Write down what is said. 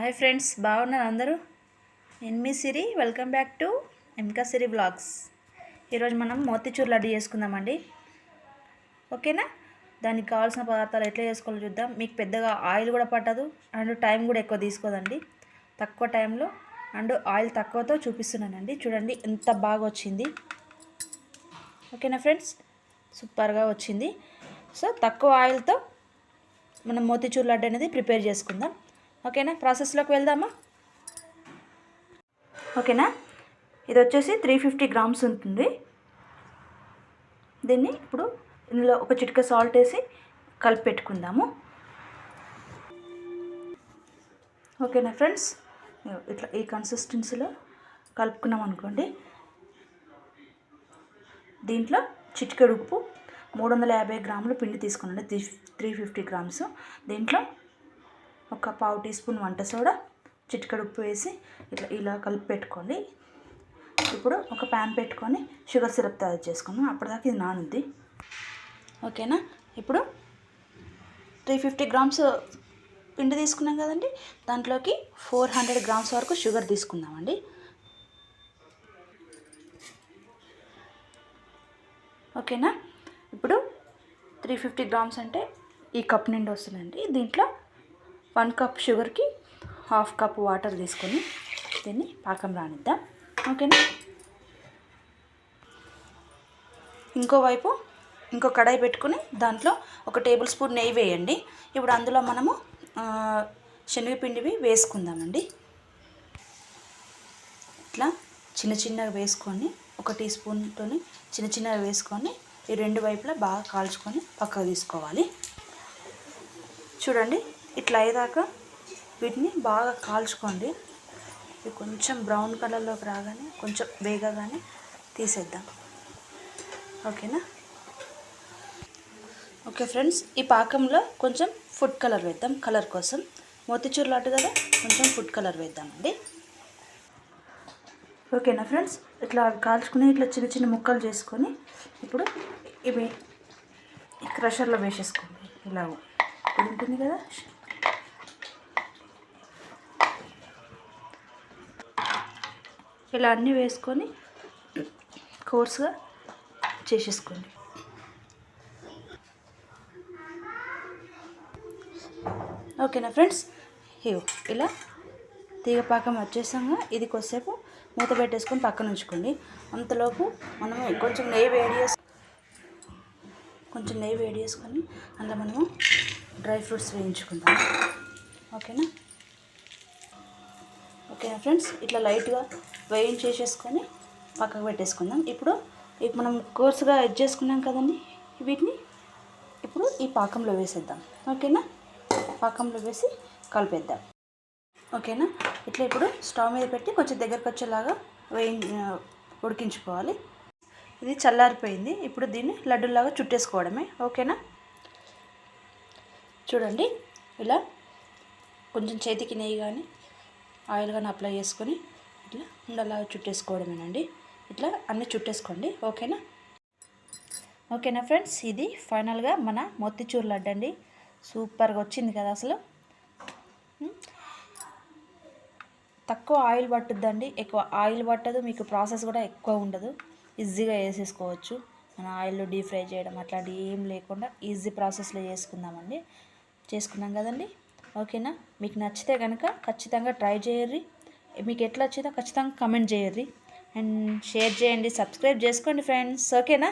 Hi friends, బాగున్నారు అందరూ? నేను మీ సిరి. వెల్కమ్ బ్యాక్ టు ఎంకా సిరి బ్లాగ్స్. ఈరోజు మనం మోతిచూర్ లడ్డు చేసుకుందామండి. ఓకేనా? దానికి కావాల్సిన పదార్థాలు ఎట్లా చేసుకోవాలో చూద్దాం. మీకు పెద్దగా ఆయిల్ కూడా పట్టదు అండ్ టైం కూడా ఎక్కువ తీసుకోదండి. తక్కువ టైంలో అండ్ ఆయిల్ తక్కువతో చూపిస్తున్నానండి. చూడండి ఎంత బాగా వచ్చింది. ఓకేనా ఫ్రెండ్స్? సూపర్గా వచ్చింది. సో తక్కువ ఆయిల్తో మనం మోతిచూర్ లడ్డు అనేది ప్రిపేర్ చేసుకుందాం. ఓకేనా? ప్రాసెస్లోకి వెళ్దామా? ఓకేనా? ఇది వచ్చేసి 350 గ్రామ్స్ ఉంటుంది. దీన్ని ఇప్పుడు ఇందులో ఒక చిటిక సాల్ట్ వేసి కలిపి పెట్టుకుందాము. ఓకేనా ఫ్రెండ్స్? ఇట్లా ఈ కన్సిస్టెన్సీలో కలుపుకున్నాం అనుకోండి. దీంట్లో చిటికెడు ఉప్పు, 350 గ్రాములు పిండి తీసుకున్నాను, 350 గ్రామ్స్. దీంట్లో ఒక పావు టీ స్పూన్ వంట సోడా, చిటికెడు ఉప్పు వేసి ఇలా కలిపి పెట్టుకోండి. ఇప్పుడు ఒక ప్యాన్ పెట్టుకొని షుగర్ సిరప్ తయారు చేసుకున్నాం. అప్పటిదాకా ఇది నానుద్ది. ఓకేనా? ఇప్పుడు 350 గ్రామ్స్ పిండి తీసుకున్నాం కదండి, దాంట్లోకి 400 గ్రామ్స్ వరకు షుగర్ తీసుకుందామండి. ఓకేనా? ఇప్పుడు 350 గ్రామ్స్ అంటే ఈ కప్ నిండి వస్తుందండి. దీంట్లో 1 కప్ షుగర్కి 1/2 కప్ వాటర్ తీసుకొని దీన్ని పాకం రానిద్దాం. ఓకేనా? ఇంకోవైపు ఇంకో కడాయి పెట్టుకుని దాంట్లో 1 టేబుల్ స్పూన్ నెయ్యి వేయండి. ఇప్పుడు అందులో మనము శనగపిండివి వేసుకుందామండి. ఇట్లా చిన్న చిన్నగా వేసుకొని 1 టీ స్పూన్తో చిన్న చిన్నగా వేసుకొని ఈ రెండు వైపులా బాగా కాల్చుకొని పక్కకు తీసుకోవాలి. చూడండి, ఇట్లా అయ్యేదాకా వీటిని బాగా కాల్చుకోండి. ఇది కొంచెం బ్రౌన్ కలర్లోకి రాగానే, కొంచెం వేగగానే తీసేద్దాం. ఓకేనా? ఓకే ఫ్రెండ్స్, ఈ పాకంలో కొంచెం ఫుడ్ కలర్ వేద్దాం. కలర్ కోసం మోతిచూర్ లడ్డు కదా, కొంచెం ఫుడ్ కలర్ వేద్దామండి. ఓకేనా ఫ్రెండ్స్? ఇట్లా కాల్చుకుని ఇట్లా చిన్న చిన్న ముక్కలు చేసుకొని ఇప్పుడు ఇవి క్రషర్లో వేసేసుకోండి. ఇలా ఉంటుంది కదా, ఇలా అన్నీ వేసుకొని కోర్స్గా చేసేసుకోండి. ఓకేనా ఫ్రెండ్స్? ఇలా తీగపాకం వచ్చేసాక ఇది కొద్దిసేపు మూత పెట్టేసుకొని పక్కన ఉంచుకోండి. అంతలోపు మనము కొంచెం నెయ్యి వేడి చేసుకొని అందులో మనము డ్రై ఫ్రూట్స్ వేయించుకుందాం. ఓకేనా? ఓకేనా ఫ్రెండ్స్? ఇట్లా లైట్గా వేయించేసేసుకొని పక్కకు పెట్టేసుకుందాం. ఇప్పుడు మనం కోర్సుగా ఎడ్ చేసుకున్నాం కదండి, వీటిని ఇప్పుడు ఈ పాకంలో వేసేద్దాం. ఓకేనా? పాకంలో వేసి కలిపేద్దాం. ఓకేనా? ఇట్లా ఇప్పుడు స్టవ్ మీద పెట్టి కొంచెం దగ్గరకు వచ్చేలాగా ఉడికించుకోవాలి. ఇది చల్లారిపోయింది. ఇప్పుడు దీన్ని లడ్డూలాగా చుట్టేసుకోవడమే. ఓకేనా? చూడండి, ఇలా కొంచెం చేతికి నెయ్యి కానీ ఆయిల్ కానీ అప్లై చేసుకొని ఇట్లా ఉండలాగా చుట్టేసుకోవడమేనండి. ఇట్లా అన్నీ చుట్టేసుకోండి. ఓకేనా? ఓకేనా ఫ్రెండ్స్? ఇది ఫైనల్గా మన మోతిచూర్ లడ్డు అండి. సూపర్గా వచ్చింది కదా అసలు. తక్కువ ఆయిల్ పట్టుద్దండి, ఎక్కువ ఆయిల్ పట్టదు, మీకు ప్రాసెస్ కూడా ఎక్కువ ఉండదు. ఈజీగా వేసేసుకోవచ్చు. మన ఆయిల్లో డీప్ ఫ్రై చేయడం అట్లాంటివి ఏం లేకుండా ఈజీ ప్రాసెస్లో చేసుకున్నాం కదండి. ఓకేనా? మీకు నచ్చితే కనుక ఖచ్చితంగా ట్రై చేయర్రి. మీకు ఎట్లా వచ్చిందో ఖచ్చితంగా కమెంట్ చేయర్రి అండ్ షేర్ చేయండి, సబ్స్క్రైబ్ చేసుకోండి ఫ్రెండ్స్. ఓకేనా?